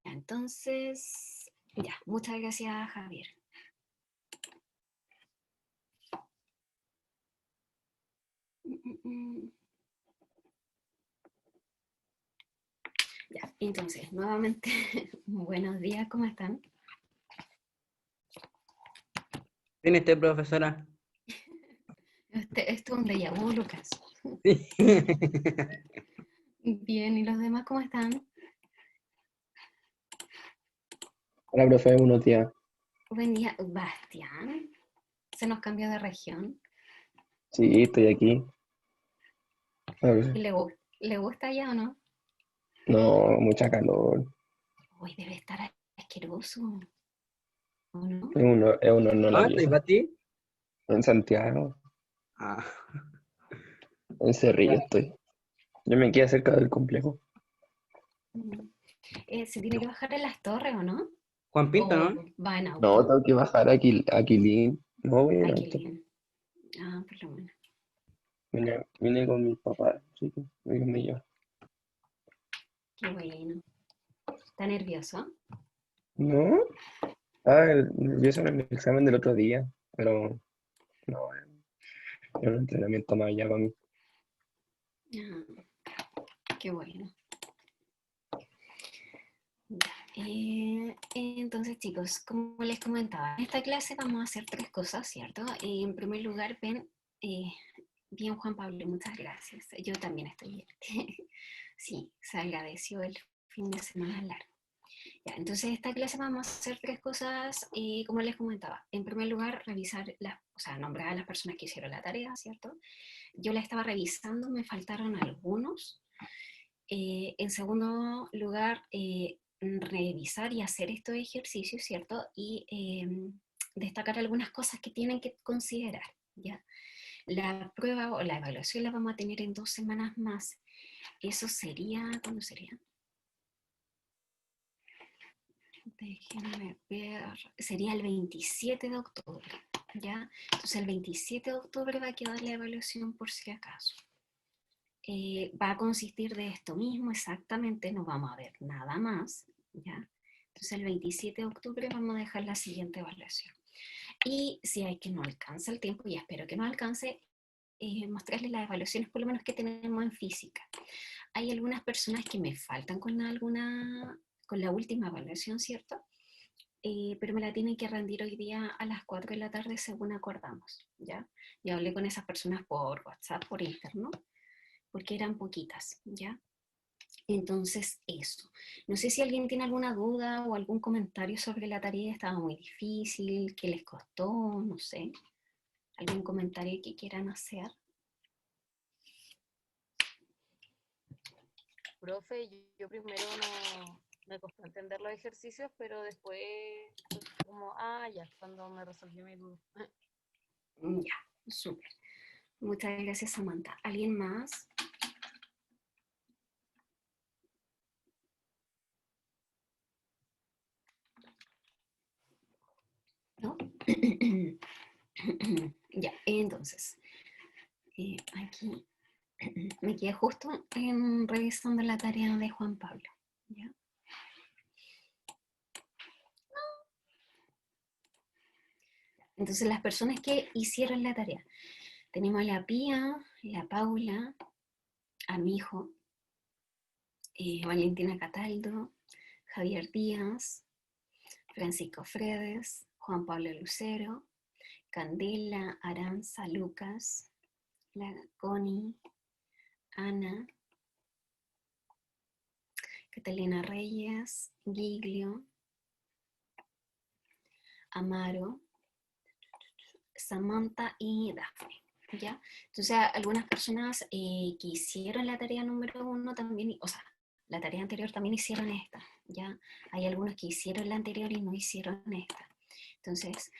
Entonces, ya, muchas gracias, Javier. Ya, entonces, nuevamente, buenos días, ¿cómo están? Bien, profesora. Esto es un déjà vu, Lucas. Sí. Bien, ¿y los demás cómo están? Hola, profe, buenos días. Buen día, Bastián. Se nos cambió de región. Sí, estoy aquí. A ver, ¿Y le gusta allá o no? no, mucha calor. Uy, debe estar asqueroso, ¿o no? Es un horno la ¿Dónde estoy, pieza. Pati? En Santiago, Ah, en Cerrillo estoy. Yo me quedé cerca del complejo. ¿Se tiene que bajar en las torres o no? Juan Pinto, ¿O ¿no? va en No, auto? tengo que bajar a Quilín. No voy en Ay, qué auto. bien. Ah, por lo menos. Vine con mis papás, así que ellos me llevan. Qué bueno. ¿Está nervioso? ¿No? Nervioso en el examen del otro día, pero no, es un entrenamiento más allá para mí. Qué bueno. Entonces, chicos, como les comentaba, en esta clase vamos a hacer tres cosas, ¿cierto? En primer lugar, bien Juan Pablo, muchas gracias. Yo también estoy bien. Sí, se agradeció el fin de semana largo. Ya, entonces, esta clase vamos a hacer tres cosas, como les comentaba. En primer lugar, nombrar a las personas que hicieron la tarea, ¿cierto? Yo la estaba revisando, me faltaron algunos. En segundo lugar, revisar y hacer estos ejercicios, ¿cierto? Y destacar algunas cosas que tienen que considerar, ¿ya? La prueba o la evaluación la vamos a tener en 2 semanas más. Eso sería, ¿cuándo sería? Déjenme ver, sería el 27 de octubre, ¿ya? Entonces el 27 de octubre va a quedar la evaluación por si acaso. Va a consistir de esto mismo exactamente, no vamos a ver nada más, ¿ya? Entonces el 27 de octubre vamos a dejar la siguiente evaluación. Y si hay que no alcanza el tiempo, y espero que no alcance, mostrarles las evaluaciones por lo menos que tenemos en física. Hay algunas personas que me faltan con la última evaluación, ¿cierto? Pero me la tienen que rendir hoy día a las 4 de la tarde según acordamos, ¿ya? Yo hablé con esas personas por WhatsApp, por interno, porque eran poquitas, ¿ya? Entonces, eso. No sé si alguien tiene alguna duda o algún comentario sobre la tarea, estaba muy difícil, qué les costó, no sé. ¿Algún comentario que quieran hacer? Profe, yo primero no me costó entender los ejercicios, pero después fue como, ya, cuando me resolví mi duda. Ya, súper. Muchas gracias, Samantha. ¿Alguien más? ¿No? Ya, entonces, aquí me quedé justo revisando la tarea de Juan Pablo. ¿Ya? Entonces, las personas que hicieron la tarea, tenemos a la Pía, la Paula, a mi hijo, Valentina Cataldo, Javier Díaz, Francisco Fredes, Juan Pablo Lucero, Candela, Aranza, Lucas, la Connie, Ana, Catalina Reyes, Giglio, Amaro, Samantha y Daphne. ¿Ya? Entonces, algunas personas que hicieron la tarea número 1 también, o sea, la tarea anterior también hicieron esta, ¿ya? Hay algunos que hicieron la anterior y no hicieron esta. Entonces,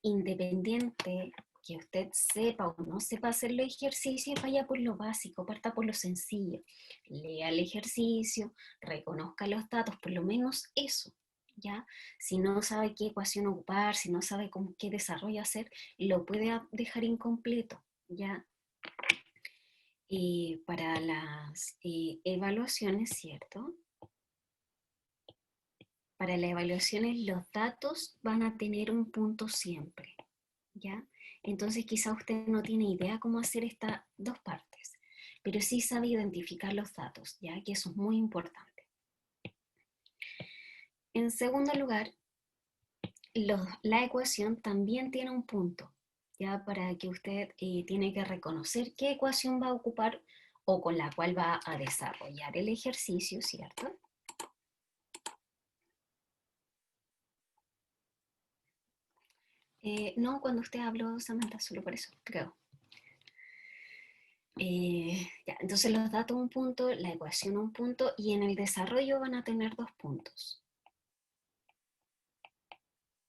independiente que usted sepa o no sepa hacer los ejercicios, vaya por lo básico, parta por lo sencillo. Lea el ejercicio, reconozca los datos, por lo menos eso, ¿ya? Si no sabe qué ecuación ocupar, si no sabe qué desarrollo hacer, lo puede dejar incompleto, ¿ya? para las evaluaciones, ¿cierto? Para las evaluaciones los datos van a tener un punto siempre, ¿ya? Entonces quizá usted no tiene idea cómo hacer estas dos partes, pero sí sabe identificar los datos, ¿ya? Que eso es muy importante. En segundo lugar, la ecuación también tiene un punto, ¿ya? Para que usted tiene que reconocer qué ecuación va a ocupar o con la cual va a desarrollar el ejercicio, ¿cierto? No, cuando usted habló, Samantha, solo por eso, creo. Ya, entonces los datos un punto, la ecuación un punto, y en el desarrollo van a tener 2 puntos.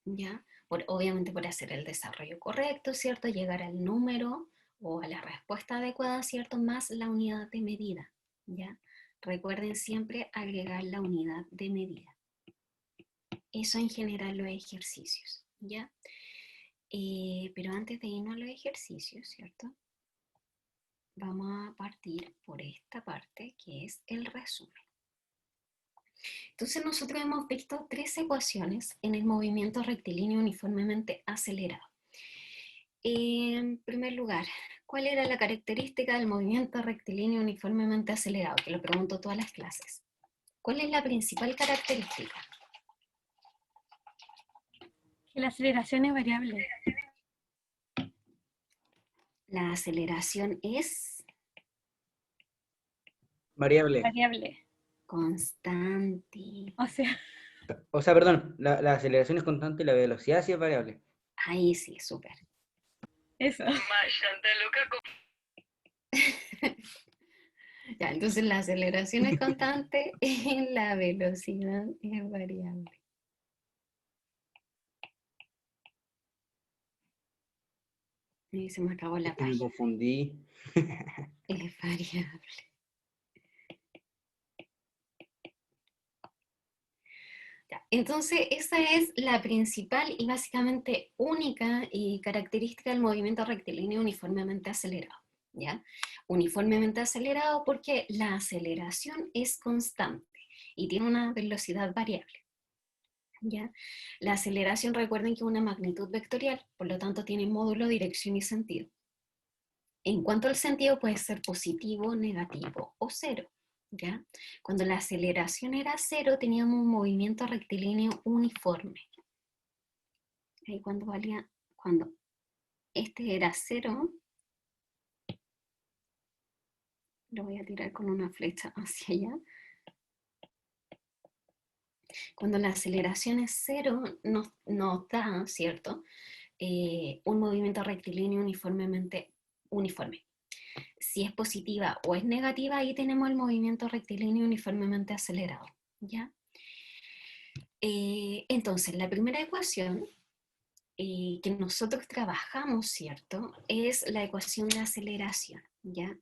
¿Ya? Obviamente por hacer el desarrollo correcto, ¿cierto? Llegar al número o a la respuesta adecuada, ¿cierto? Más la unidad de medida, ¿ya? Recuerden siempre agregar la unidad de medida. Eso en general los ejercicios, ¿ya? Pero antes de irnos a los ejercicios, ¿cierto? Vamos a partir por esta parte que es el resumen. Entonces nosotros hemos visto 3 ecuaciones en el movimiento rectilíneo uniformemente acelerado. En primer lugar, ¿cuál era la característica del movimiento rectilíneo uniformemente acelerado? Que lo pregunto todas las clases. ¿Cuál es la principal característica? Que la aceleración es variable. La aceleración es Variable. Variable. constante. O sea, Perdón, la aceleración es constante y la velocidad sí es variable. Ahí sí, súper. eso. Ya, entonces la aceleración es constante y la velocidad es variable. Y se me acabó la Es que me página. confundí. Es variable. Ya, entonces esa es la principal y básicamente única característica del movimiento rectilíneo uniformemente acelerado. ¿Ya? Uniformemente acelerado porque la aceleración es constante y tiene una velocidad variable. ¿Ya? La aceleración, recuerden que es una magnitud vectorial, por lo tanto tiene módulo, dirección y sentido. En cuanto al sentido, puede ser positivo, negativo o cero. ¿Ya? Cuando la aceleración era cero, teníamos un movimiento rectilíneo uniforme. Ahí cuando este era cero, lo voy a tirar con una flecha hacia allá. Cuando la aceleración es cero, nos da, ¿cierto? Un movimiento rectilíneo uniformemente uniforme. Si es positiva o es negativa, ahí tenemos el movimiento rectilíneo uniformemente acelerado, ¿ya? Entonces, la primera ecuación que nosotros trabajamos, ¿cierto? Es la ecuación de aceleración, ¿ya?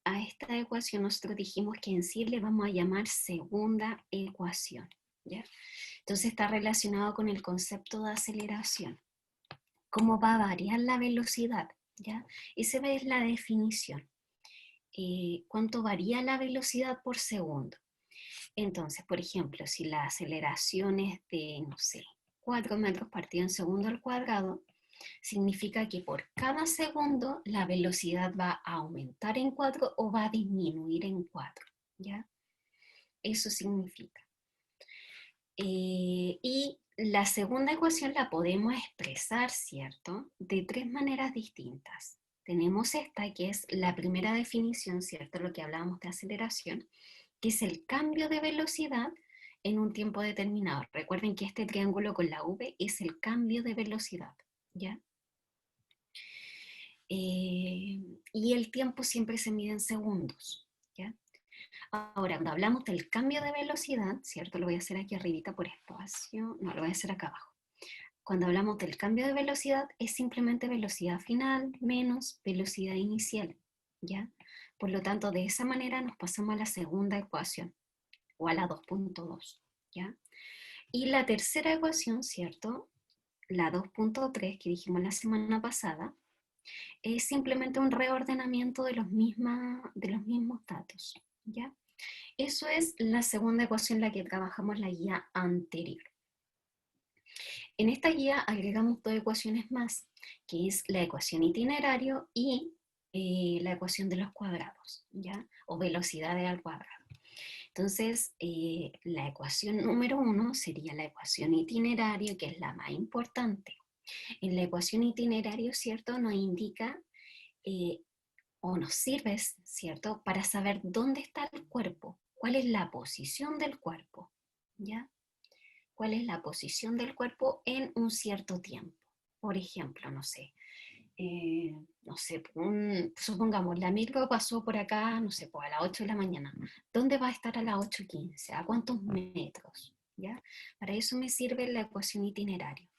A esta ecuación nosotros dijimos que en sí le vamos a llamar segunda ecuación, ¿ya? Entonces está relacionado con el concepto de aceleración. ¿Cómo va a variar la velocidad? ¿Ya? Esa es la definición. ¿Cuánto varía la velocidad por segundo? Entonces, por ejemplo, si la aceleración es de, no sé, 4 metros partido en segundo al cuadrado, significa que por cada segundo la velocidad va a aumentar en 4 o va a disminuir en 4, ¿ya? Eso significa. Y la segunda ecuación la podemos expresar, ¿cierto? De 3 maneras distintas. Tenemos esta, que es la primera definición, ¿cierto? Lo que hablábamos de aceleración, que es el cambio de velocidad en un tiempo determinado. Recuerden que este triángulo con la V es el cambio de velocidad, ¿ya? Y el tiempo siempre se mide en segundos, ¿ya? Ahora, cuando hablamos del cambio de velocidad, ¿cierto? Lo voy a hacer aquí arribita por espacio, no, lo voy a hacer acá abajo. Cuando hablamos del cambio de velocidad, es simplemente velocidad final menos velocidad inicial, ¿ya? Por lo tanto, de esa manera nos pasamos a la segunda ecuación, o a la 2.2, ¿ya? Y la tercera ecuación, ¿cierto? La 2.3 que dijimos la semana pasada, Es simplemente un reordenamiento de los mismos datos, ¿ya? Eso es la segunda ecuación en la que trabajamos la guía anterior. En esta guía agregamos dos ecuaciones más, que es la ecuación itinerario y la ecuación de los cuadrados, ¿ya? O velocidades al cuadrado. Entonces, la ecuación número 1 sería la ecuación itinerario, que es la más importante. En la ecuación itinerario, ¿cierto?, nos indica o nos sirve, ¿cierto?, para saber dónde está el cuerpo, cuál es la posición del cuerpo, ¿ya? ¿Cuál es la posición del cuerpo en un cierto tiempo? Por ejemplo, no sé, supongamos, la micro pasó por acá, no sé, pues a las 8 de la mañana. ¿Dónde va a estar a las 8:15? ¿A cuántos metros? ¿Ya? Para eso me sirve la ecuación itinerario.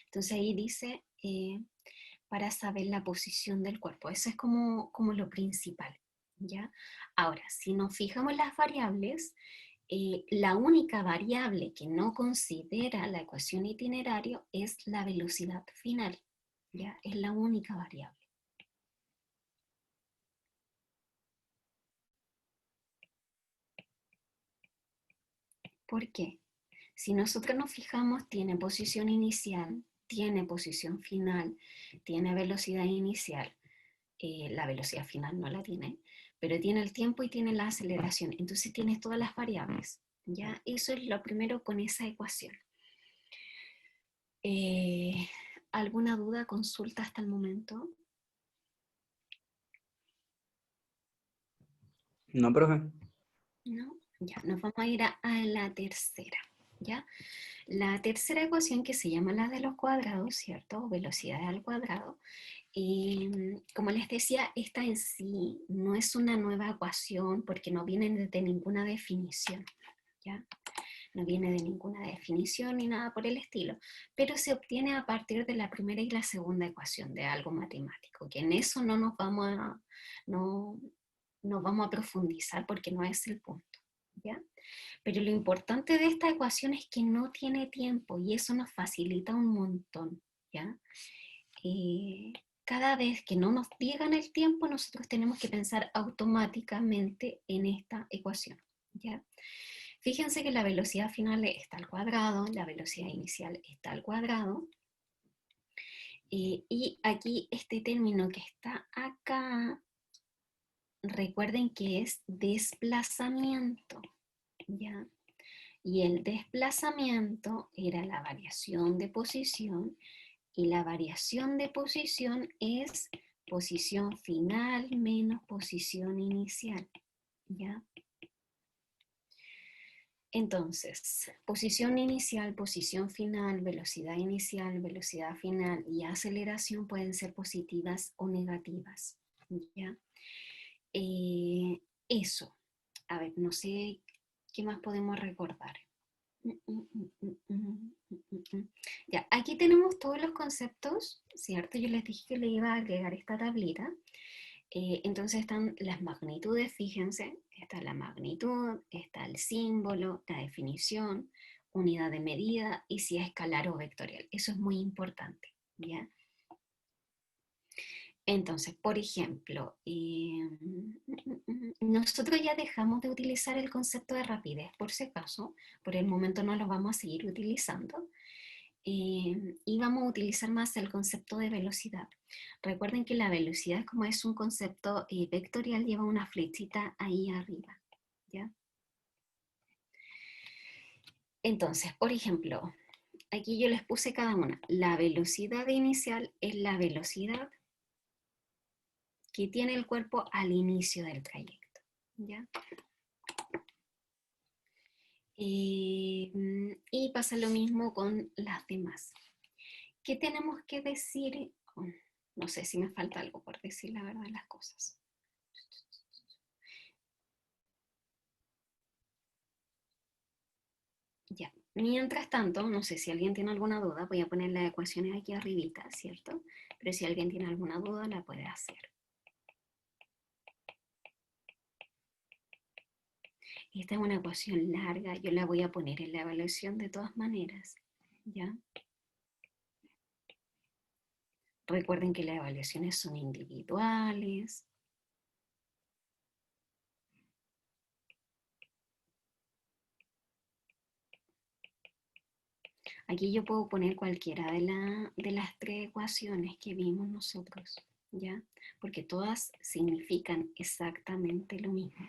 Entonces ahí dice, para saber la posición del cuerpo. Eso es como lo principal, ¿ya? Ahora, si nos fijamos en las variables, la única variable que no considera la ecuación itinerario es la velocidad final, ¿ya? Es la única variable. ¿Por qué? Si nosotros nos fijamos, tiene posición inicial, tiene posición final, tiene velocidad inicial. La velocidad final no la tiene, pero tiene el tiempo y tiene la aceleración. Entonces tienes todas las variables, ¿ya? Eso es lo primero con esa ecuación. ¿Alguna duda, consulta hasta el momento? No, profe. ¿No? Ya, nos vamos a ir a la tercera, ¿ya? La tercera ecuación, que se llama la de los cuadrados, ¿cierto? Velocidad al cuadrado. Como les decía, esta en sí no es una nueva ecuación porque no viene de ninguna definición, ¿ya? No viene de ninguna definición ni nada por el estilo, pero se obtiene a partir de la primera y la segunda ecuación de algo matemático, que en eso no nos vamos a profundizar porque no es el punto, ¿ya? Pero lo importante de esta ecuación es que no tiene tiempo y eso nos facilita un montón, ¿ya? Cada vez que no nos digan el tiempo, nosotros tenemos que pensar automáticamente en esta ecuación, ¿ya? Fíjense que la velocidad final está al cuadrado, la velocidad inicial está al cuadrado, y aquí este término que está acá, recuerden que es desplazamiento, ¿ya? Y el desplazamiento era la variación de posición, y la variación de posición es posición final menos posición inicial, ¿ya? Entonces, posición inicial, posición final, velocidad inicial, velocidad final y aceleración pueden ser positivas o negativas, ¿ya? Eso. A ver, no sé qué más podemos recordar. Ya, aquí tenemos todos los conceptos, ¿cierto? Yo les dije que le iba a agregar esta tablita. Entonces están las magnitudes, fíjense, está la magnitud, está el símbolo, la definición, unidad de medida y si es escalar o vectorial. Eso es muy importante, ¿ya? Entonces, por ejemplo, nosotros ya dejamos de utilizar el concepto de rapidez, por si acaso, por el momento no lo vamos a seguir utilizando, y vamos a utilizar más el concepto de velocidad. Recuerden que la velocidad, como es un concepto vectorial, lleva una flechita ahí arriba, ¿ya? Entonces, por ejemplo, aquí yo les puse cada una. La velocidad inicial es la velocidad que tiene el cuerpo al inicio del trayecto, ¿ya? Y pasa lo mismo con las demás. ¿Qué tenemos que decir? No sé si me falta algo por decir la verdad de las cosas. Ya, mientras tanto, no sé si alguien tiene alguna duda, voy a poner las ecuaciones aquí arribita, ¿cierto? Pero si alguien tiene alguna duda, la puede hacer. Esta es una ecuación larga, yo la voy a poner en la evaluación de todas maneras, ¿ya? Recuerden que las evaluaciones son individuales. Aquí yo puedo poner cualquiera de las tres ecuaciones que vimos nosotros, ¿ya? Porque todas significan exactamente lo mismo.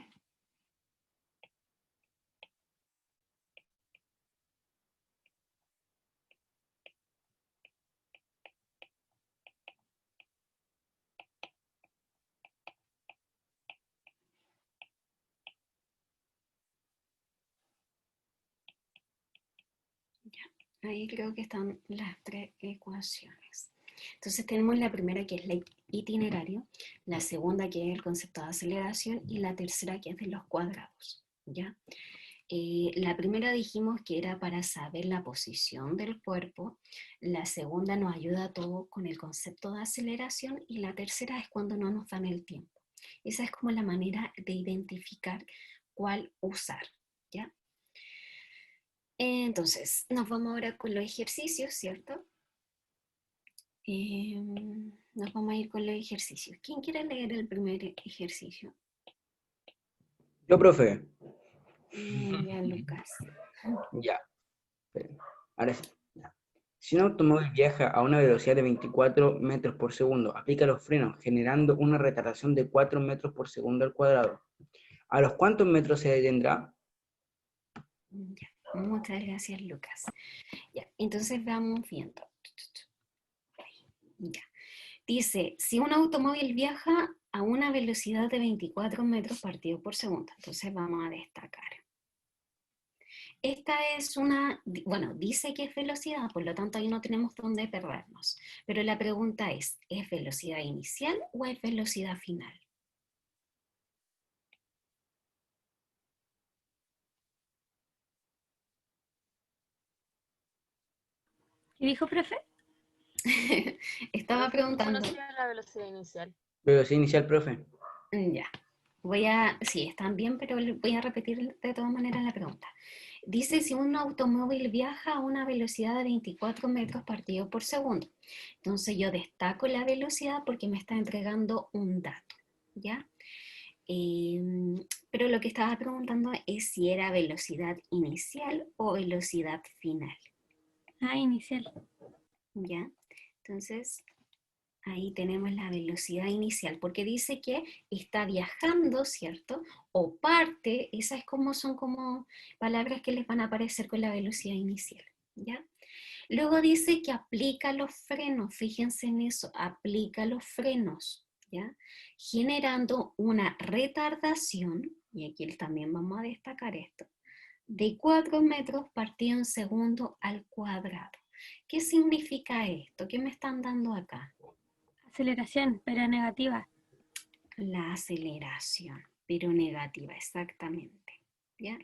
Ahí creo que están las tres ecuaciones. Entonces tenemos la primera que es el itinerario, la segunda que es el concepto de aceleración y la tercera que es de los cuadrados, ¿ya? La primera dijimos que era para saber la posición del cuerpo, la segunda nos ayuda a todo con el concepto de aceleración y la tercera es cuando no nos dan el tiempo. Esa es como la manera de identificar cuál usar, ¿ya? Entonces, nos vamos ahora con los ejercicios, ¿cierto? Nos vamos a ir con los ejercicios. ¿Quién quiere leer el primer ejercicio? Yo, profe. Ya, Lucas. Ya. Esperen. Ahora sí. Ya. Si un automóvil viaja a una velocidad de 24 metros por segundo, aplica los frenos, generando una retardación de 4 metros por segundo al cuadrado. ¿A los cuántos metros se detendrá? Ya. Muchas gracias, Lucas. Ya, entonces vamos viendo. Ya. Dice, si un automóvil viaja a una velocidad de 24 metros partido por segundo, entonces vamos a destacar. Esta es una, bueno, dice que es velocidad, por lo tanto ahí no tenemos dónde perdernos. Pero la pregunta ¿es velocidad inicial o es velocidad final? ¿Qué dijo, profe? Estaba Profe, ¿cómo no preguntando. sería la velocidad inicial? Velocidad inicial, profe. Ya. Sí, están bien, pero voy a repetir de todas maneras la pregunta. Dice si un automóvil viaja a una velocidad de 24 metros partido por segundo. Entonces yo destaco la velocidad porque me está entregando un dato, ¿ya? Pero lo que estaba preguntando es si era velocidad inicial o velocidad final, Ah, inicial. ¿ya? Entonces, ahí tenemos la velocidad inicial, porque dice que está viajando, ¿cierto? O parte, esas son como palabras que les van a aparecer con la velocidad inicial, ¿ya? Luego dice que aplica los frenos, fíjense en eso, aplica los frenos, ¿ya? Generando una retardación, y aquí también vamos a destacar esto, de 4 metros partido en segundo al cuadrado. ¿Qué significa esto? ¿Qué me están dando acá? Aceleración, pero negativa. La aceleración, pero negativa, exactamente, ¿ya?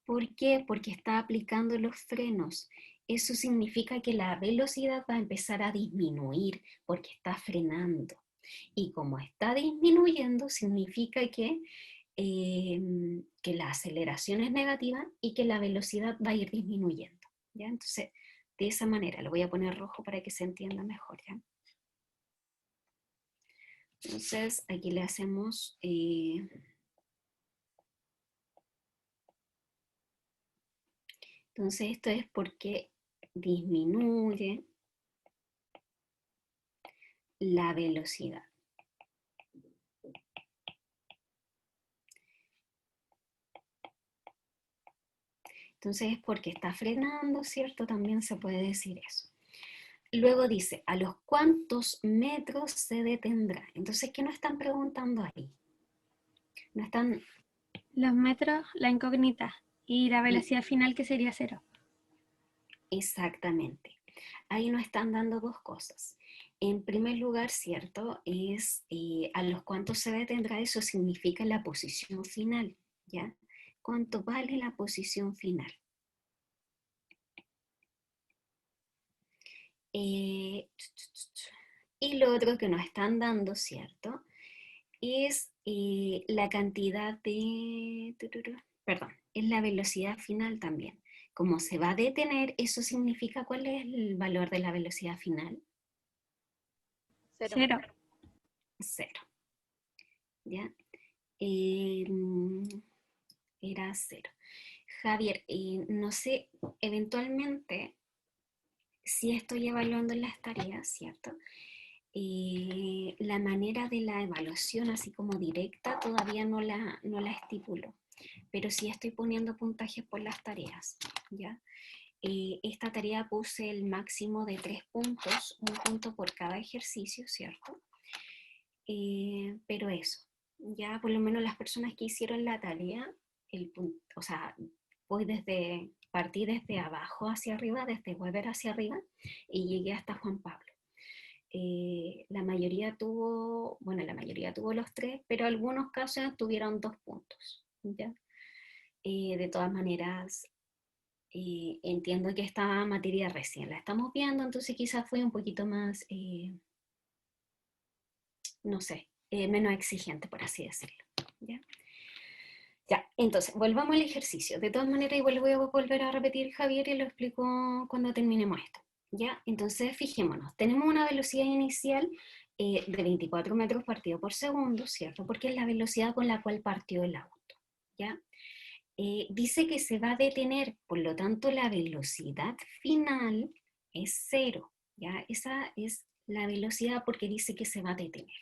¿Por qué? Porque está aplicando los frenos. Eso significa que la velocidad va a empezar a disminuir porque está frenando. Y como está disminuyendo, significa que la aceleración es negativa y que la velocidad va a ir disminuyendo, ¿ya? Entonces, de esa manera, lo voy a poner rojo para que se entienda mejor, ¿ya? Entonces, aquí le hacemos... entonces, esto es porque disminuye la velocidad. Entonces es porque está frenando, ¿cierto? También se puede decir eso. Luego dice, ¿a los cuántos metros se detendrá? Entonces, ¿qué nos están preguntando ahí? No están... Los metros, la incógnita. Y la velocidad final que sería 0. Exactamente. Ahí nos están dando dos cosas. En primer lugar, ¿cierto? Es a los cuántos se detendrá, eso significa la posición final, ¿ya? ¿Cuánto vale la posición final? Y lo otro que nos están dando, ¿cierto? Es la cantidad de... Perdón, es la velocidad final también. Como se va a detener, eso significa cuál es el valor de la velocidad final. Cero. 0. 0. ¿Ya? Era 0. Javier, no sé, eventualmente, si estoy evaluando las tareas, ¿cierto? La manera de la evaluación, así como directa, todavía no la estipulo, pero sí estoy poniendo puntajes por las tareas, ¿ya? Esta tarea puse el máximo de 3 puntos, un punto por cada ejercicio, ¿cierto? Pero eso, ya por lo menos las personas que hicieron la tarea, o sea, partí desde abajo hacia arriba, desde Weber hacia arriba, y llegué hasta Juan Pablo. La mayoría tuvo los 3, pero algunos casos tuvieron 2 puntos, ¿ya? De todas maneras, entiendo que esta materia recién la estamos viendo, entonces quizás fue un poquito más, no sé, menos exigente, por así decirlo, ¿ya? Ya, entonces, volvamos al ejercicio. De todas maneras, igual voy a volver a repetir, Javier, y lo explico cuando terminemos esto, ¿ya? Entonces, fijémonos, tenemos una velocidad inicial de 24 metros partido por segundo, ¿cierto? Porque es la velocidad con la cual partió el auto, ¿ya? Dice que se va a detener, por lo tanto, la velocidad final es 0, ¿ya? Esa es la velocidad porque dice que se va a detener.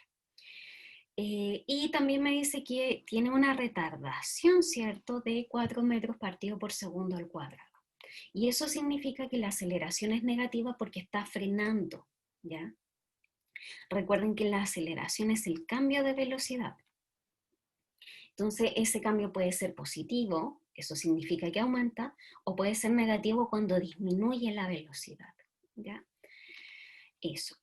Y también me dice que tiene una retardación, ¿cierto?, de 4 metros partido por segundo al cuadrado. Y eso significa que la aceleración es negativa porque está frenando, ¿ya? Recuerden que la aceleración es el cambio de velocidad. Entonces, ese cambio puede ser positivo, eso significa que aumenta, o puede ser negativo cuando disminuye la velocidad, ¿ya? Eso.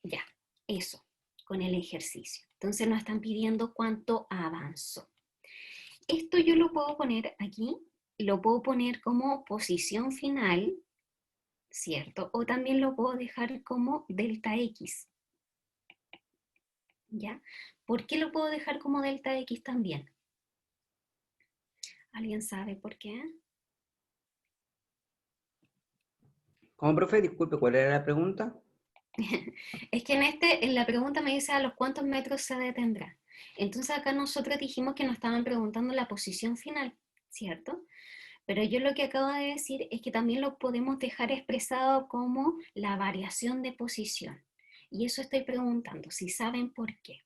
Ya, eso, con el ejercicio. Entonces nos están pidiendo cuánto avanzó. Esto yo lo puedo poner aquí, lo puedo poner como posición final, ¿cierto? O también lo puedo dejar como delta X, ¿ya? ¿Por qué lo puedo dejar como delta X también? ¿Alguien sabe por qué? Como profe, disculpe, ¿cuál era la pregunta? Es que en la pregunta me dice a los cuántos metros se detendrá. Entonces acá nosotros dijimos que nos estaban preguntando la posición final, ¿cierto? Pero yo lo que acabo de decir es que también lo podemos dejar expresado como la variación de posición. Y eso estoy preguntando, si saben por qué.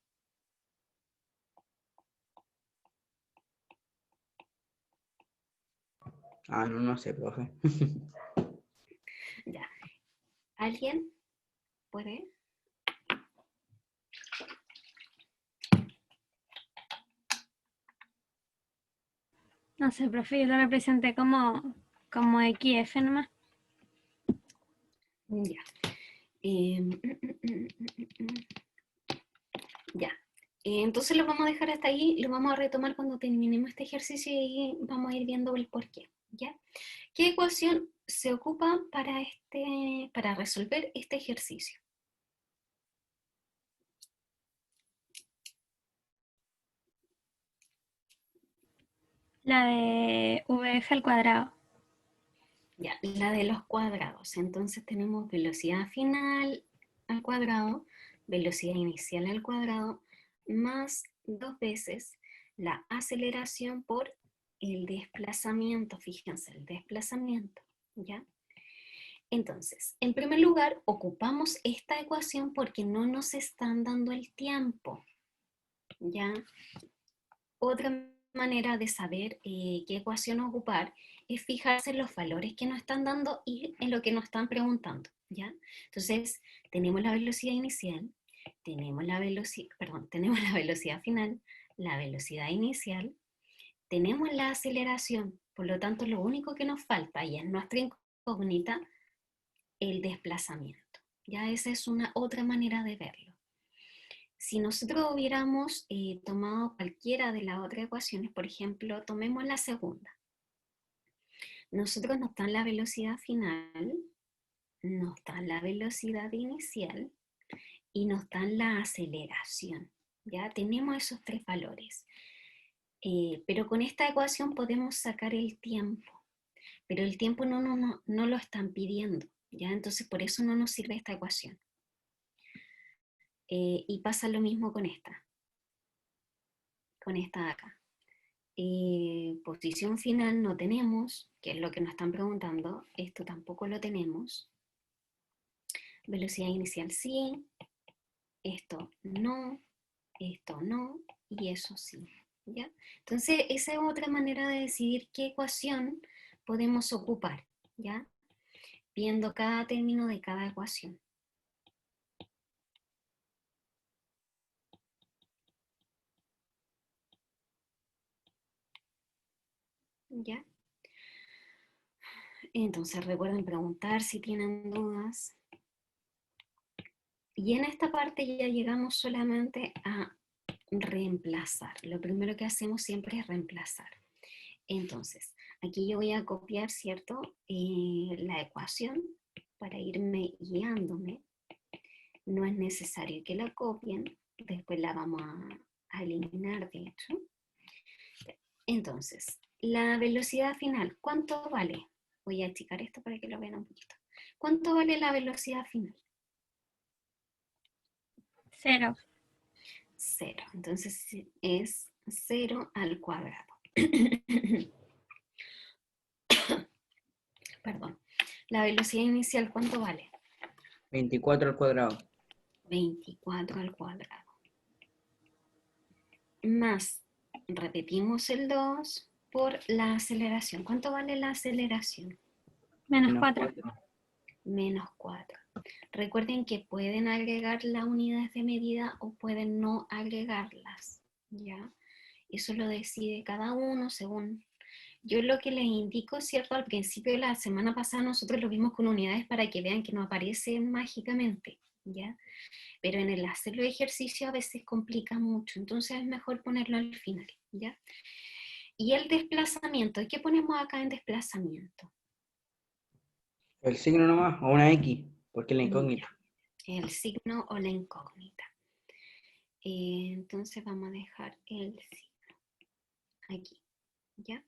Ah, no, no sé, profe. Ya. ¿Alguien puede? No sé, profe, yo lo representé como XF nomás. Ya. Ya. Entonces lo vamos a dejar hasta ahí, lo vamos a retomar cuando terminemos este ejercicio y vamos a ir viendo el porqué, ¿ya? ¿Qué ecuación se ocupa para resolver este ejercicio? La de VF al cuadrado. Ya, la de los cuadrados. Entonces tenemos velocidad final al cuadrado, velocidad inicial al cuadrado, más 2 veces la aceleración por el desplazamiento. Fíjense, el desplazamiento, ¿ya? Entonces, en primer lugar, ocupamos esta ecuación porque no nos están dando el tiempo, ¿ya? Otra manera de saber qué ecuación ocupar es fijarse en los valores que nos están dando y en lo que nos están preguntando, ¿ya? Entonces, tenemos la velocidad inicial, tenemos la velocidad final, la velocidad inicial, tenemos la aceleración, por lo tanto, lo único que nos falta, y es nuestra incógnita, el desplazamiento. Ya esa es una otra manera de verlo. Si nosotros hubiéramos tomado cualquiera de las otras ecuaciones, por ejemplo, tomemos la segunda. Nosotros nos dan la velocidad final, nos dan la velocidad inicial y nos dan la aceleración. Ya tenemos esos 3 valores. Pero con esta ecuación podemos sacar el tiempo, pero el tiempo no lo están pidiendo. ¿ya? Entonces por eso no nos sirve esta ecuación. Y pasa lo mismo con esta de acá. Posición final no tenemos, que es lo que nos están preguntando, esto tampoco lo tenemos. Velocidad inicial sí, esto no, y eso sí, ¿ya? Entonces, esa es otra manera de decidir qué ecuación podemos ocupar, ¿ya? Viendo cada término de cada ecuación. ¿Ya? Entonces, recuerden preguntar si tienen dudas. Y en esta parte ya llegamos solamente a reemplazar. Lo primero que hacemos siempre es reemplazar. Entonces, aquí yo voy a copiar, ¿cierto? La ecuación para irme guiándome. No es necesario que la copien, después la vamos a eliminar, de hecho. Entonces, la velocidad final, ¿cuánto vale? Voy a achicar esto para que lo vean un poquito. ¿Cuánto vale la velocidad final? 0. 0. Entonces es 0 al cuadrado. Perdón. La velocidad inicial, ¿cuánto vale? 24 al cuadrado. 24 al cuadrado. Más, repetimos el 2 por la aceleración. ¿Cuánto vale la aceleración? Menos Menos 4. 4. Menos 4. Recuerden que pueden agregar las unidades de medida o pueden no agregarlas, ¿ya? Eso lo decide cada uno según... Yo lo que les indico, ¿cierto? Al principio de la semana pasada nosotros lo vimos con unidades para que vean que no aparecen mágicamente, ¿ya? Pero en el hacer los ejercicios a veces complica mucho, entonces es mejor ponerlo al final, ¿ya? Y el desplazamiento, ¿qué ponemos acá en desplazamiento? El signo nomás, o una X, porque es la incógnita. El signo o la incógnita. Entonces vamos a dejar el signo aquí, ¿ya?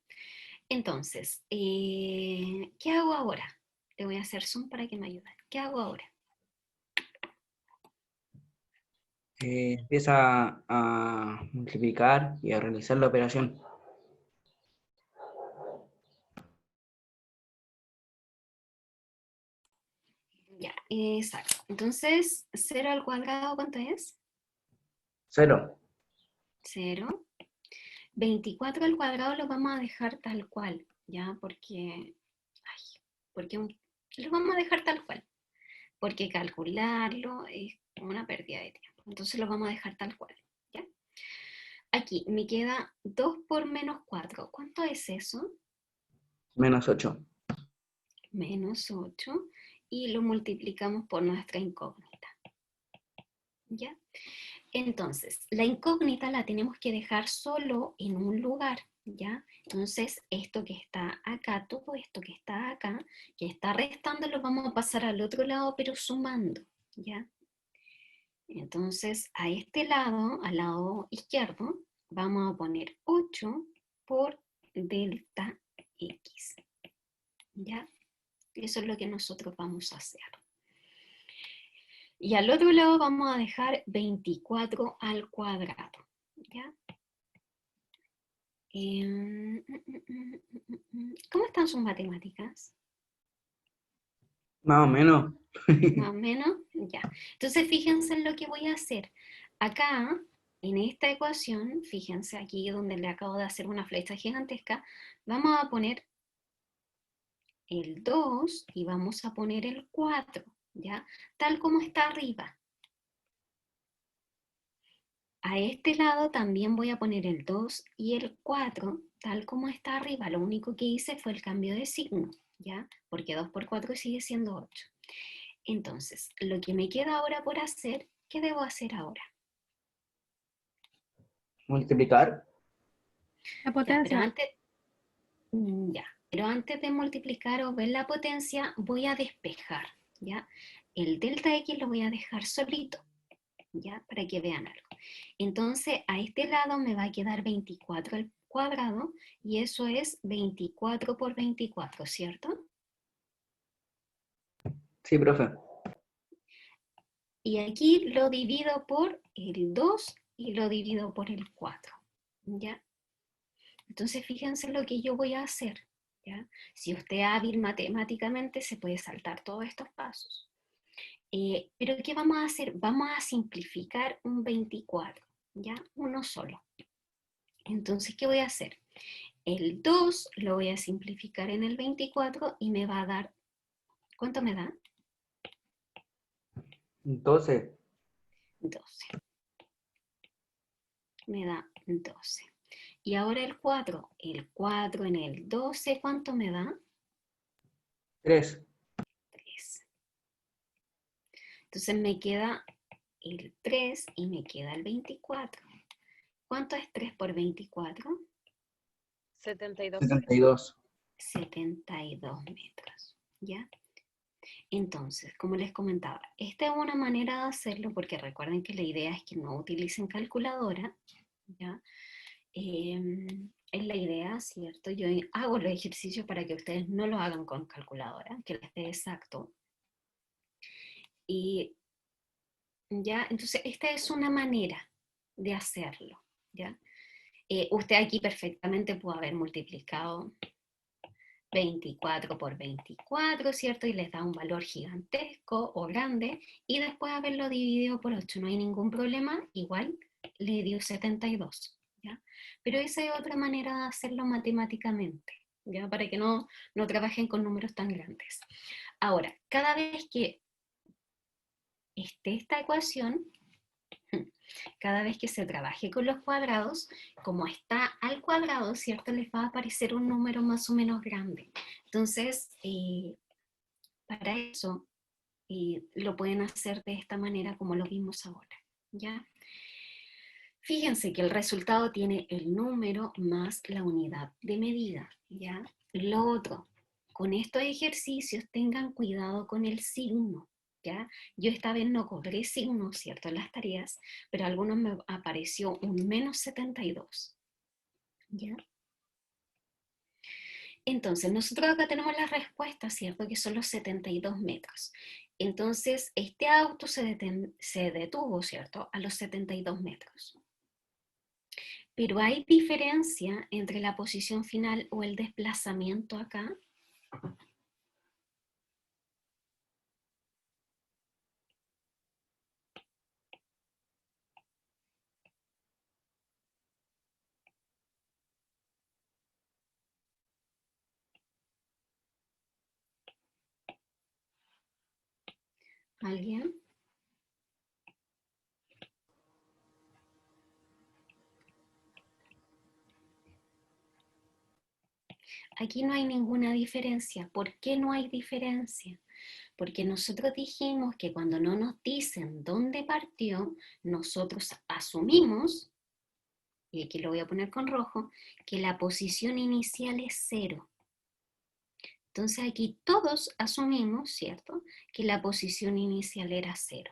Entonces, ¿qué hago ahora? Le voy a hacer zoom para que me ayuden. ¿Qué hago ahora? Empieza a multiplicar y a realizar la operación. Ya, exacto. Entonces, 0 al cuadrado, ¿cuánto es? 0. 0. 24 al cuadrado lo vamos a dejar tal cual, ¿ya? Porque lo vamos a dejar tal cual. Porque calcularlo es una pérdida de tiempo. Entonces lo vamos a dejar tal cual, ¿ya? Aquí me queda 2 por menos 4. ¿Cuánto es eso? Menos 8. Menos 8. Y lo multiplicamos por nuestra incógnita, ¿ya? Entonces, la incógnita la tenemos que dejar solo en un lugar, ¿ya? Entonces, esto que está acá, todo esto que está acá, que está restando, lo vamos a pasar al otro lado, pero sumando, ¿ya? Entonces, a este lado, al lado izquierdo, vamos a poner 8 por delta X, ¿ya? Eso es lo que nosotros vamos a hacer. Y al otro lado vamos a dejar 24 al cuadrado, ¿ya? ¿Cómo están sus matemáticas? Más o menos. Más o menos, ya. Entonces fíjense en lo que voy a hacer. Acá, en esta ecuación, fíjense aquí donde le acabo de hacer una flecha gigantesca, vamos a poner el 2 y vamos a poner el 4, ¿ya? Tal como está arriba. A este lado también voy a poner el 2 y el 4, tal como está arriba. Lo único que hice fue el cambio de signo, ¿ya? Porque 2 por 4 sigue siendo 8. Entonces, lo que me queda ahora por hacer, ¿qué debo hacer ahora? Multiplicar. La Ya, potencia. pero antes de multiplicar o ver la potencia, voy a despejar, ¿ya? El delta X lo voy a dejar solito, ¿ya? Para que vean algo. Entonces, a este lado me va a quedar 24 al cuadrado, y eso es 24 por 24, ¿cierto? Sí, profe. Y aquí lo divido por el 2 y lo divido por el 4, ¿ya? Entonces, fíjense lo que yo voy a hacer, ¿ya? Si usted es hábil matemáticamente, se puede saltar todos estos pasos. Pero ¿qué vamos a hacer? Vamos a simplificar un 24, ¿ya? Uno solo. Entonces, ¿qué voy a hacer? El 2 lo voy a simplificar en el 24 y me va a dar, ¿cuánto me da? 12. 12. Me da 12. Y ahora el 4 en el 12, ¿cuánto me da? 3. 3. Entonces me queda el 3 y me queda el 24. ¿Cuánto es 3 por 24? 72. 72. 72 metros, ¿ya? Entonces, como les comentaba, esta es una manera de hacerlo porque recuerden que la idea es que no utilicen calculadora, ¿ya? Es la idea, ¿cierto? Yo hago los ejercicios para que ustedes no lo hagan con calculadora, que les dé exacto. Y ya, entonces esta es una manera de hacerlo, ¿ya? Usted aquí perfectamente puede haber multiplicado 24 por 24, ¿cierto? Y les da un valor gigantesco o grande, y después haberlo dividido por 8, no hay ningún problema, igual le dio 72, ¿ya? Pero esa es otra manera de hacerlo matemáticamente, ¿ya? Para que no trabajen con números tan grandes. Ahora, cada vez que esté esta ecuación, cada vez que se trabaje con los cuadrados, como está al cuadrado, ¿cierto? Les va a aparecer un número más o menos grande. Entonces, para eso lo pueden hacer de esta manera como lo vimos ahora, ¿ya? Fíjense que el resultado tiene el número más la unidad de medida, ¿ya? Lo otro, con estos ejercicios tengan cuidado con el signo, ¿ya? Yo esta vez no cobré signo, ¿cierto? En las tareas, pero a algunos me apareció un menos 72, ¿ya? Entonces, nosotros acá tenemos la respuesta, ¿cierto? Que son los 72 metros. Entonces, este auto se detuvo, ¿cierto? A los 72 metros. Pero hay diferencia entre la posición final o el desplazamiento acá. ¿Alguien? Aquí no hay ninguna diferencia. ¿Por qué no hay diferencia? Porque nosotros dijimos que cuando no nos dicen dónde partió, nosotros asumimos, y aquí lo voy a poner con rojo, que la posición inicial es 0. Entonces aquí todos asumimos, ¿cierto?, que la posición inicial era 0.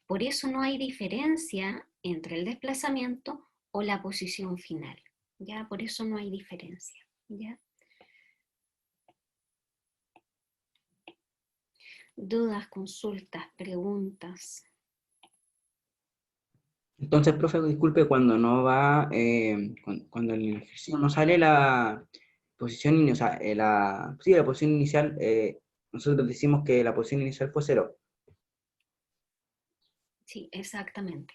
Por eso no hay diferencia entre el desplazamiento o la posición final, ¿ya? Por eso no hay diferencia, ¿ya? Dudas, consultas, preguntas. Entonces, profe, disculpe, cuando no va, cuando en el ejercicio no sale la posición inicial, o sea, sí, la posición inicial, nosotros decimos que la posición inicial fue 0. Sí, exactamente.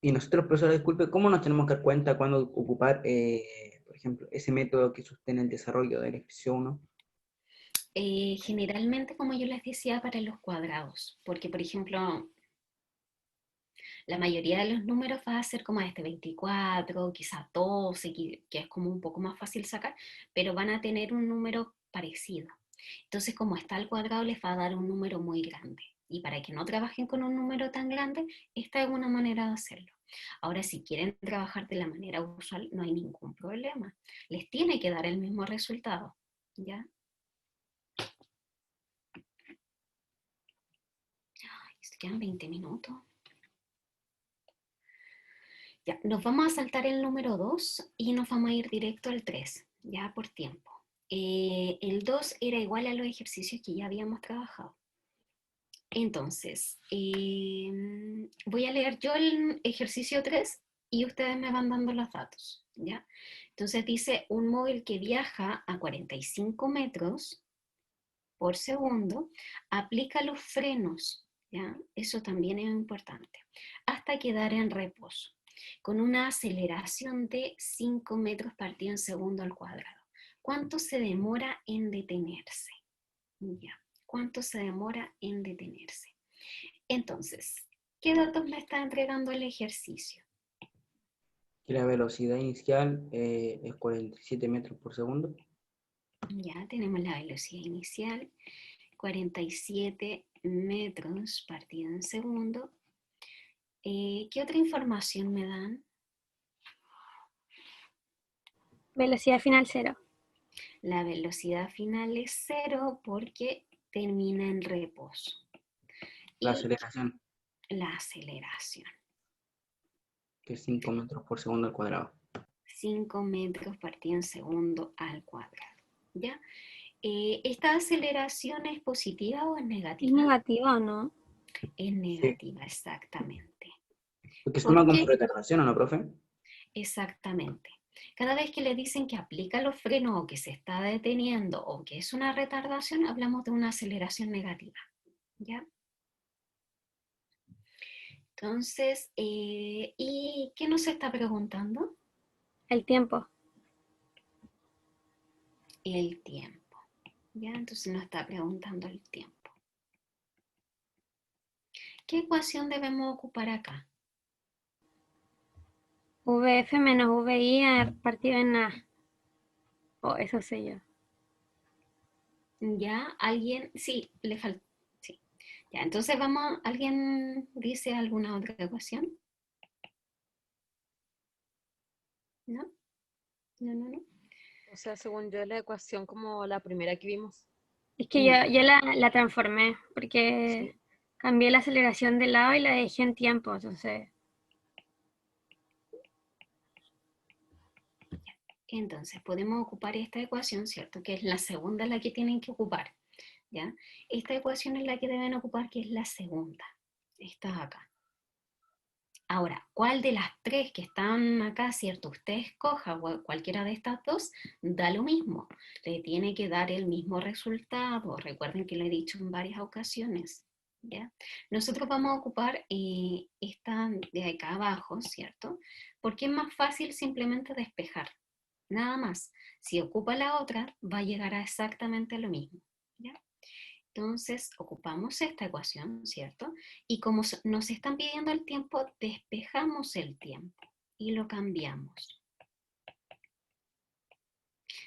Y nosotros, profesor, disculpe, ¿cómo nos tenemos que dar cuenta cuando ocupar, por ejemplo, ese método que sostiene el desarrollo del ejercicio 1? Generalmente, como yo les decía, para los cuadrados, porque por ejemplo, la mayoría de los números va a ser como este 24, quizás 12, que es como un poco más fácil sacar, pero van a tener un número parecido. Entonces, como está al cuadrado, les va a dar un número muy grande. Y para que no trabajen con un número tan grande, esta es una manera de hacerlo. Ahora, si quieren trabajar de la manera usual, no hay ningún problema. Les tiene que dar el mismo resultado, ¿ya? Ay, se quedan 20 minutos. Ya, nos vamos a saltar el número 2 y nos vamos a ir directo al 3, ya por tiempo. El 2 era igual a los ejercicios que ya habíamos trabajado. Entonces, voy a leer yo el ejercicio 3 y ustedes me van dando los datos, ¿ya? Entonces dice, un móvil que viaja a 45 metros por segundo, aplica los frenos, ¿ya? Eso también es importante, hasta quedar en reposo, con una aceleración de 5 metros partido en segundo al cuadrado. ¿Cuánto se demora en detenerse? Ya. ¿Cuánto se demora en detenerse? Entonces, ¿qué datos me está entregando el ejercicio? Que la velocidad inicial es 47 metros por segundo. Ya tenemos la velocidad inicial, 47 metros partido en segundo. ¿Qué otra información me dan? Velocidad final 0. La velocidad final es 0 porque termina en reposo. La Y aceleración, la aceleración, que es 5 metros por segundo al cuadrado. 5 metros partido en segundo al cuadrado. ¿Ya? ¿Esta aceleración es positiva o es Es negativa? negativa, ¿no? Es negativa, exactamente. Porque se ¿Por toma como qué? retardación, ¿o no, profe? Exactamente. Cada vez que le dicen que aplica los frenos o que se está deteniendo o que es una retardación, hablamos de una aceleración negativa. ¿Ya? Entonces, ¿y qué nos está preguntando? El tiempo. El tiempo. ¿Ya? Entonces nos está preguntando el tiempo. ¿Qué ecuación debemos ocupar acá? VF menos VI partido en A. Oh, eso sé yo. ¿Ya? ¿Alguien? Sí, le falta. Sí. Ya, entonces vamos, ¿alguien dice alguna otra ecuación? ¿No? No, no, no. O sea, según yo, la ecuación como la primera que vimos. Es que No. yo la transformé porque Sí. cambié la aceleración de lado y la dejé en tiempo, entonces. Entonces podemos ocupar esta ecuación, ¿cierto? Que es la segunda la que tienen que ocupar, ¿ya? Esta ecuación es la que deben ocupar, que es la segunda. Esta acá. Ahora, ¿cuál de las tres que están acá, cierto? Usted escoja cualquiera de estas dos, da lo mismo. Le tiene que dar el mismo resultado. Recuerden que lo he dicho en varias ocasiones, ¿ya? Nosotros vamos a ocupar esta de acá abajo, ¿cierto? Porque es más fácil simplemente despejar. Nada más. Si ocupa la otra, va a llegar a exactamente lo mismo, ¿ya? Entonces, ocupamos esta ecuación, ¿cierto? Y como nos están pidiendo el tiempo, despejamos el tiempo y lo cambiamos.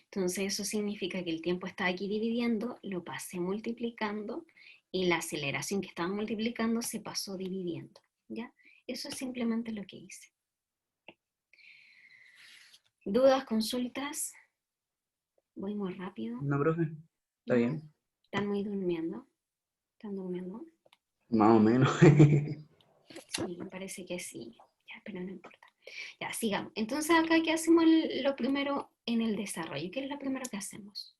Entonces, eso significa que el tiempo está aquí dividiendo, lo pasé multiplicando y la aceleración que estaba multiplicando se pasó dividiendo, ¿ya? Eso es simplemente lo que hice. ¿Dudas, consultas? Voy muy rápido. No, profe. Está ¿No? bien. ¿Están muy durmiendo? ¿Están durmiendo? Más o menos. Sí, me parece que sí. Ya, pero no importa. Ya, sigamos. Entonces acá, ¿qué hacemos lo primero en el desarrollo? ¿Qué es lo primero que hacemos?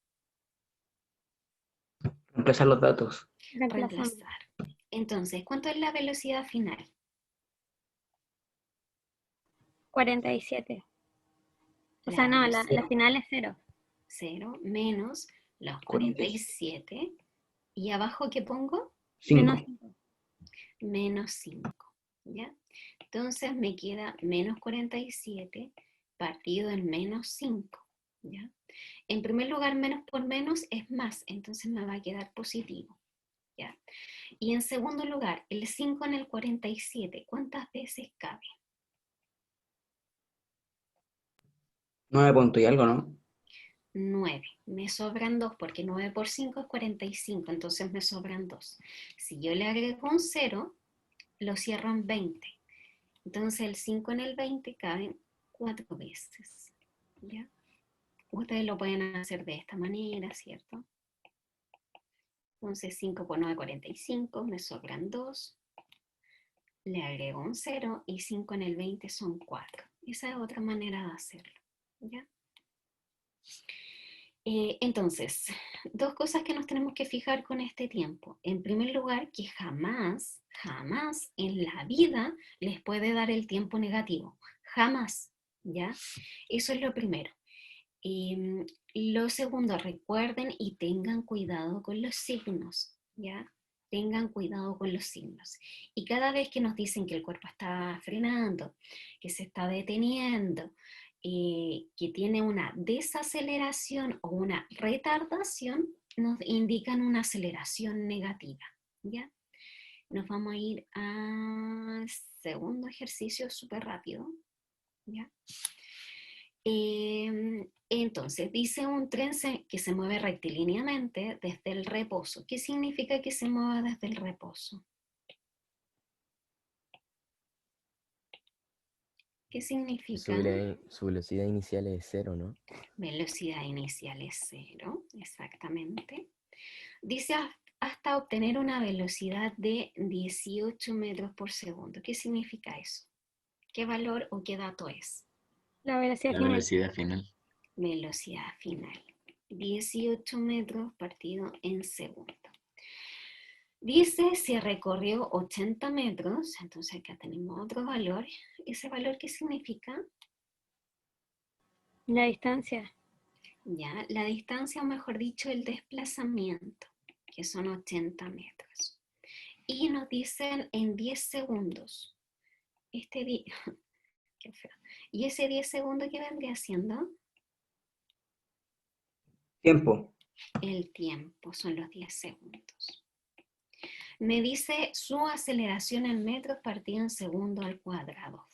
Reemplazar los datos. Reemplazamos. Reemplazar. Entonces, ¿cuánto es la velocidad final? 47. O sea, La no, la velocidad final es 0. 0 menos los 47. 47. ¿Y abajo qué pongo? Menos 5. 5. Menos 5. ¿Ya? Entonces me queda menos 47 partido en menos 5. ¿Ya? En primer lugar, menos por menos es más, entonces me va a quedar positivo. ¿Ya? Y en segundo lugar, el 5 en el 47, ¿cuántas veces cabe? 9 puntos y algo, ¿no? 9. Me sobran 2 porque 9 por 5 es 45, entonces me sobran 2. Si yo le agrego un 0, lo cierro en 20. Entonces el 5 en el 20 caben 4 veces. ¿Ya? Ustedes lo pueden hacer de esta manera, ¿cierto? Entonces 5 por 9, 45, me sobran 2. Le agrego un 0 y 5 en el 20 son 4. Esa es otra manera de hacerlo, ¿ya? Entonces, dos cosas que nos tenemos que fijar con este tiempo. En primer lugar, que jamás, jamás en la vida les puede dar el tiempo negativo. Jamás, ¿ya? Eso es lo primero. Lo segundo, recuerden y tengan cuidado con los signos, ¿ya? Tengan cuidado con los signos. Y cada vez que nos dicen que el cuerpo está frenando, que se está deteniendo, que tiene una desaceleración o una retardación, nos indican una aceleración negativa, ¿ya? Nos vamos a ir al segundo ejercicio súper rápido, ¿ya? Entonces, dice un tren que se mueve rectilíneamente desde el reposo. ¿Qué significa que se mueva desde el reposo? ¿Qué significa? Su velocidad inicial es 0, ¿no? Velocidad inicial es 0, exactamente. Dice hasta obtener una velocidad de 18 metros por segundo. ¿Qué significa eso? ¿Qué valor o qué dato es? La velocidad La final. velocidad final. Velocidad final. 18 metros partido en segundo. Dice si recorrió 80 metros, entonces acá tenemos otro valor. ¿Ese valor qué significa? La distancia. Ya, la distancia, o mejor dicho, el desplazamiento, que son 80 metros. Y nos dicen en 10 segundos. Qué feo. ¿Y ese 10 segundos qué vendría siendo? Tiempo. El tiempo, son los 10 segundos. Me dice su aceleración en metros partido en segundo al cuadrado.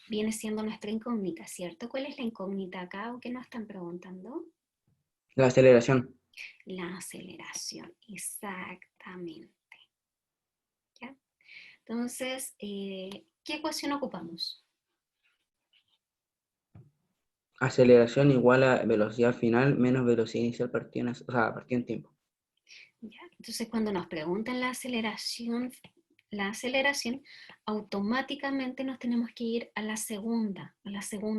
Viene siendo nuestra incógnita, ¿cierto? ¿Cuál es la incógnita acá o qué nos están preguntando? La aceleración. La aceleración, exactamente. ¿Ya? Entonces, ¿qué ecuación ocupamos? Aceleración igual a velocidad final menos velocidad inicial partida en tiempo. ¿Ya? Entonces, cuando nos preguntan la aceleración, automáticamente nos tenemos que ir a la segunda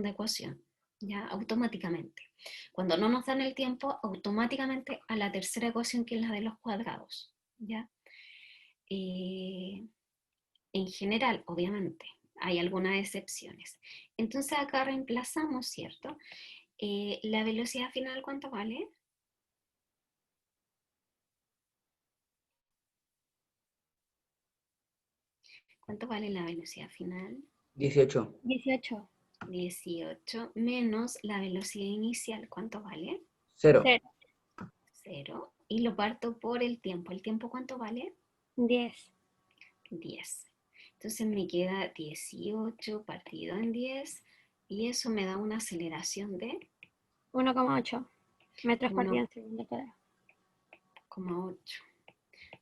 ecuación, ¿ya? Automáticamente. Cuando no nos dan el tiempo, automáticamente a la tercera ecuación, que es la de los cuadrados, ¿ya? En general, obviamente, hay algunas excepciones. Entonces acá reemplazamos, ¿cierto? La velocidad final, ¿cuánto vale? ¿Cuánto vale la velocidad final? 18. 18. 18 menos la velocidad inicial, ¿cuánto vale? 0. 0. 0. Y lo parto por el tiempo. ¿El tiempo cuánto vale? 10. 10. Entonces me queda 18 partido en 10 y eso me da una aceleración de 1,8 metros por 1,8 día en segundo cuadrado.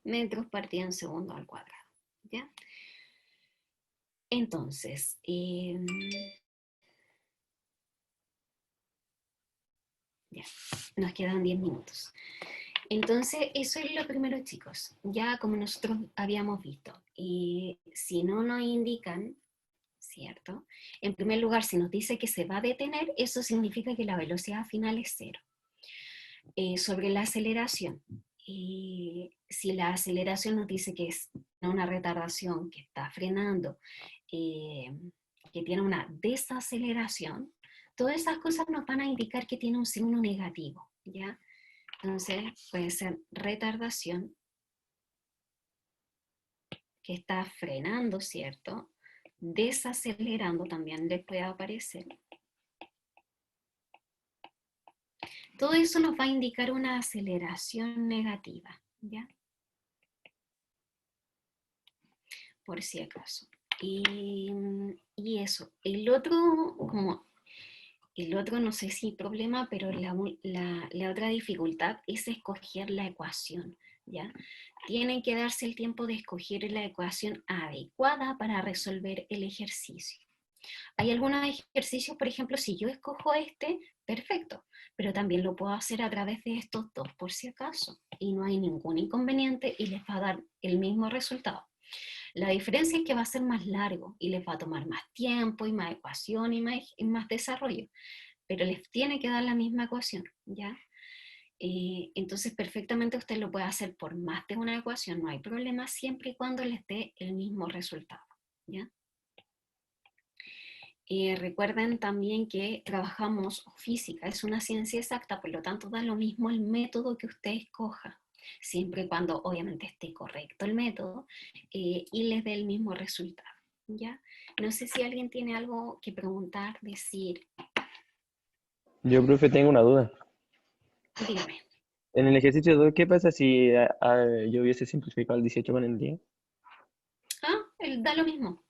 metros partido en segundo al cuadrado. ¿Ya? Entonces, ya, nos quedan 10 minutos. Entonces, eso es lo primero, chicos. Ya como nosotros habíamos visto, si no nos indican, ¿cierto? En primer lugar, si nos dice que se va a detener, eso significa que la velocidad final es 0. Sobre la aceleración, si la aceleración nos dice que es una retardación, que está frenando, que tiene una desaceleración, todas esas cosas nos van a indicar que tiene un signo negativo, ¿ya? Entonces puede ser retardación, que está frenando, ¿cierto? Desacelerando también les puede aparecer. Todo eso nos va a indicar una aceleración negativa, ¿ya? Por si acaso. Y eso. El otro no sé si problema, pero la otra dificultad es escoger la ecuación, ¿ya? Tienen que darse el tiempo de escoger la ecuación adecuada para resolver el ejercicio. Hay algunos ejercicios, por ejemplo, si yo escojo este, perfecto, pero también lo puedo hacer a través de estos dos por si acaso, y no hay ningún inconveniente y les va a dar el mismo resultado. La diferencia es que va a ser más largo y les va a tomar más tiempo y más ecuación y más desarrollo, pero les tiene que dar la misma ecuación, ¿ya? Entonces perfectamente usted lo puede hacer por más de una ecuación, no hay problema, siempre y cuando les dé el mismo resultado, ¿ya? Recuerden también que trabajamos física, es una ciencia exacta, por lo tanto da lo mismo el método que usted escoja, siempre y cuando obviamente esté correcto el método y les dé el mismo resultado, ¿ya? No sé si alguien tiene algo que preguntar, decir, Yo, profe, tengo una duda. dígame. En el ejercicio 2, ¿qué pasa si yo hubiese simplificado el 18 con el 10? Da lo mismo.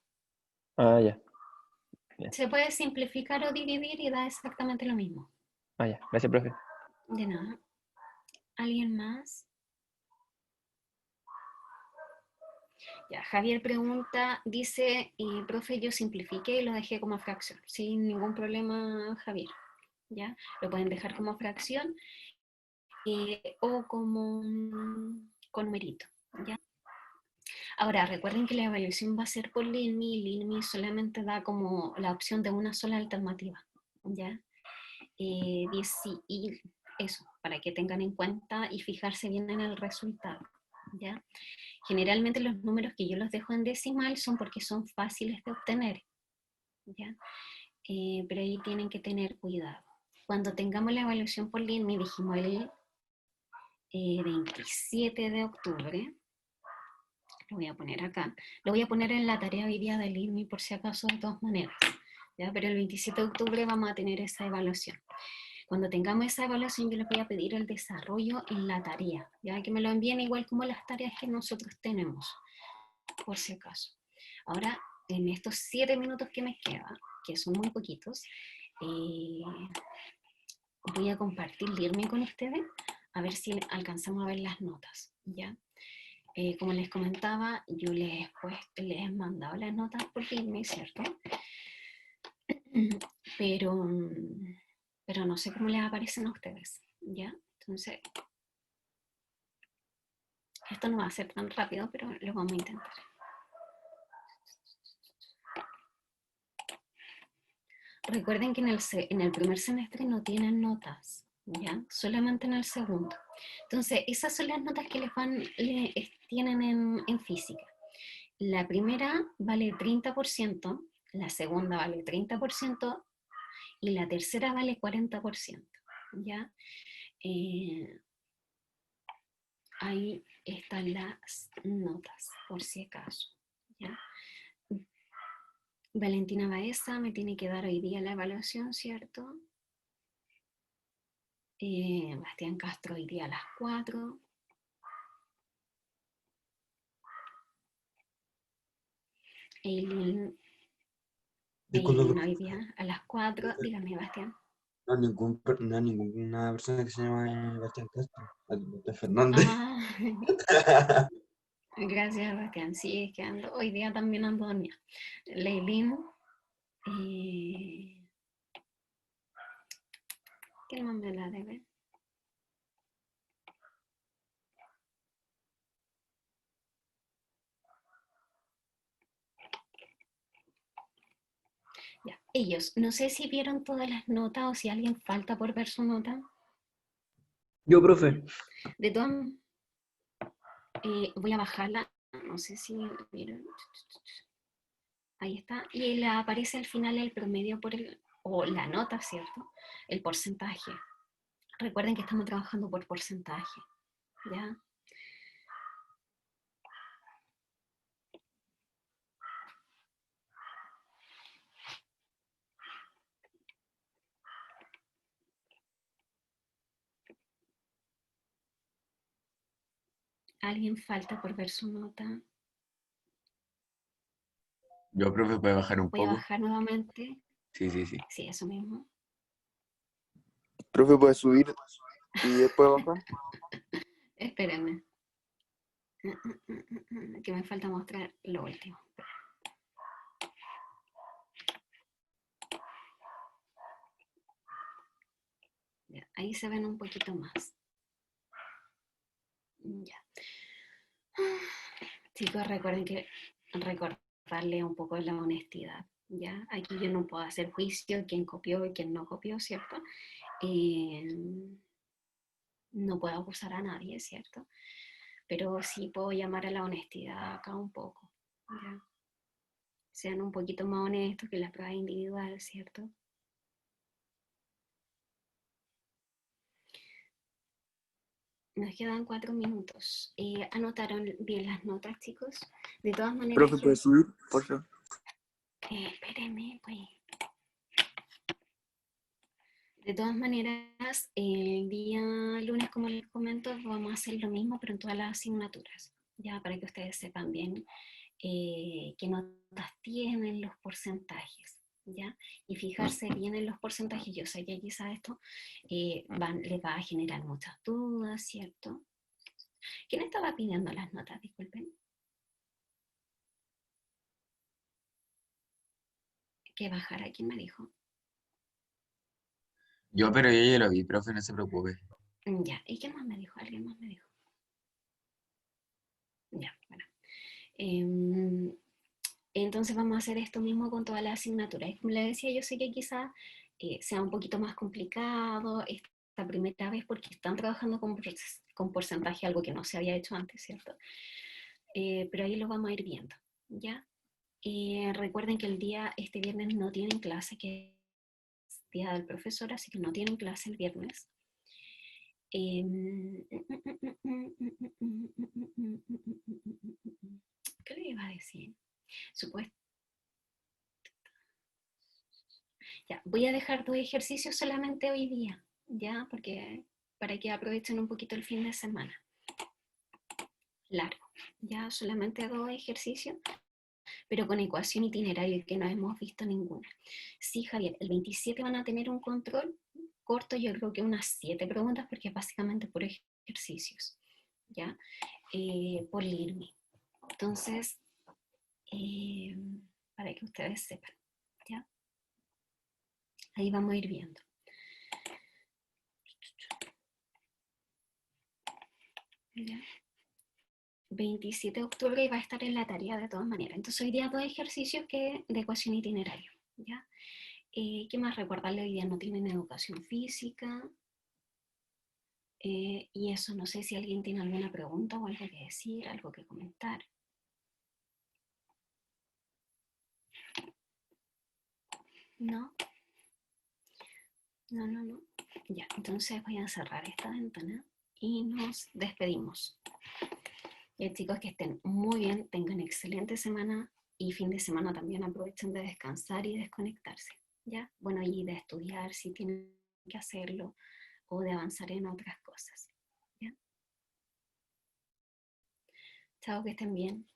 Ah, ya. Se puede simplificar o dividir y da exactamente lo mismo. Ah, ya. Gracias, profe. De nada. ¿Alguien más? Ya, Javier pregunta, dice, profe, yo simplifiqué y lo dejé como fracción. Sin ningún problema, Javier. ¿Ya? Lo pueden dejar como fracción o como con numerito. ¿Ya? Ahora, recuerden que la evaluación va a ser por LINMI y LINMI solamente da como la opción de una sola alternativa. ¿Ya? Y eso, para que tengan en cuenta y fijarse bien en el resultado. ¿Ya? Generalmente los números que yo los dejo en decimal son porque son fáciles de obtener, ¿ya? Pero ahí tienen que tener cuidado. Cuando tengamos la evaluación por LINMI, dijimos el 27 de octubre, lo voy a poner acá, lo voy a poner en la tarea hoy día del LINMI por si acaso de todas maneras, ¿ya? Pero el 27 de octubre vamos a tener esa evaluación. Cuando tengamos esa evaluación, yo les voy a pedir el desarrollo en la tarea, ya que me lo envíen igual como las tareas que nosotros tenemos, por si acaso. Ahora, en estos 7 minutos que me quedan, que son muy poquitos, voy a compartirme con ustedes, a ver si alcanzamos a ver las notas, ¿ya? Como les comentaba, yo les he mandado las notas por Lirme, ¿cierto? Pero no sé cómo les aparecen a ustedes, ¿ya? Entonces, esto no va a ser tan rápido, pero lo vamos a intentar. Recuerden que en el primer semestre no tienen notas, ¿ya? Solamente en el segundo. Entonces, esas son las notas que tienen en física. La primera vale 30%, la segunda vale 30% y la tercera vale 40%, ¿ya? Ahí están las notas, por si acaso, ¿ya? Valentina Baeza me tiene que dar hoy día la evaluación, ¿cierto? Bastián Castro hoy día a las 4. Eileen Disculpe, hoy día a las 4. Dígame, Bastián. no hay ninguna persona que se llama Bastián Castro. De Fernández. Ah, gracias, Bastián. Sí, es que hoy día también ando dormida. Leilín. ¿Qué más me la debe? Ya, ellos, no sé si vieron todas las notas o si alguien falta por ver su nota. Yo, profe. De todas, voy a bajarla, no sé si vieron. Ahí está, y le aparece al final el promedio o la nota, ¿cierto? El porcentaje. Recuerden que estamos trabajando por porcentaje, ¿ya? ¿Alguien falta por ver su nota? Yo, profe, puede bajar un Voy a poco. bajar nuevamente. Sí, sí, sí. Sí, eso mismo. Profe, ¿puede subir y después bajar? Espérenme. Que me falta mostrar lo último. Ya, ahí se ven un poquito más. Ya. Chicos, recuerden que recordarle un poco la honestidad, ¿ya? Aquí yo no puedo hacer juicio quién copió y quién no copió, ¿cierto? No puedo acusar a nadie, ¿cierto? Pero sí puedo llamar a la honestidad acá un poco, ¿ya? Sean un poquito más honestos que la prueba individual, ¿cierto? Nos quedan 4 minutos. ¿Anotaron bien las notas, chicos? De todas maneras, Profe, ¿puedes subir, por favor? espérenme, pues. De todas maneras, el día lunes, como les comento, vamos a hacer lo mismo, pero en todas las asignaturas, ya para que ustedes sepan bien qué notas tienen los porcentajes, ¿ya? Y fijarse bien en los porcentajes. Yo sé que quizá esto les va a generar muchas dudas, ¿cierto? ¿Quién estaba pidiendo las notas? Disculpen. Que bajara, ¿quién me dijo? Yo, pero yo ya lo vi, profe, no se preocupe. Ya, ¿y quién más me dijo? ¿Alguien más me dijo? Ya, bueno. Entonces vamos a hacer esto mismo con todas las asignaturas. Y como les decía, yo sé que quizás sea un poquito más complicado esta primera vez porque están trabajando con porcentaje, algo que no se había hecho antes, ¿cierto? Pero ahí lo vamos a ir viendo, ¿ya? Recuerden que este viernes no tienen clase, que es día del profesor, así que no tienen clase el viernes. ¿Qué le iba a decir? Ya, voy a dejar 2 ejercicios solamente hoy día, ya, porque para que aprovechen un poquito el fin de semana. Largo, ya, solamente 2 ejercicios, pero con ecuación itinerario que no hemos visto ninguna. Sí, Javier, el 27 van a tener un control corto, yo creo que unas 7 preguntas, porque es básicamente por ejercicios, ya, por LIRMI. Entonces, para que ustedes sepan, ya. Ahí vamos a ir viendo. ¿Ya? 27 de octubre y va a estar en la tarea de todas maneras. Entonces hoy día 2 ejercicios de ecuación itinerario, ¿ya? ¿Qué más recordarle? Hoy día no tienen educación física. Y eso, no sé si alguien tiene alguna pregunta o algo que decir, algo que comentar. ¿No? No. Ya, entonces voy a cerrar esta ventana y nos despedimos. Chicos, que estén muy bien, tengan excelente semana y fin de semana también aprovechen de descansar y desconectarse, ¿ya? Bueno, y de estudiar si tienen que hacerlo o de avanzar en otras cosas, ¿ya? Chao, que estén bien.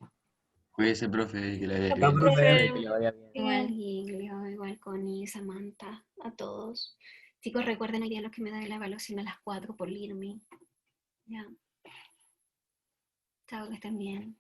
Cuídese, profe, que le vaya Chao, bien. profe. Que le vaya bien. Igual Giglio, igual Connie, Samantha, a todos. Chicos, recuerden hoy día los que me dan la evaluación a las 4 por LIRMI, ¿ya? Chao, que estén bien.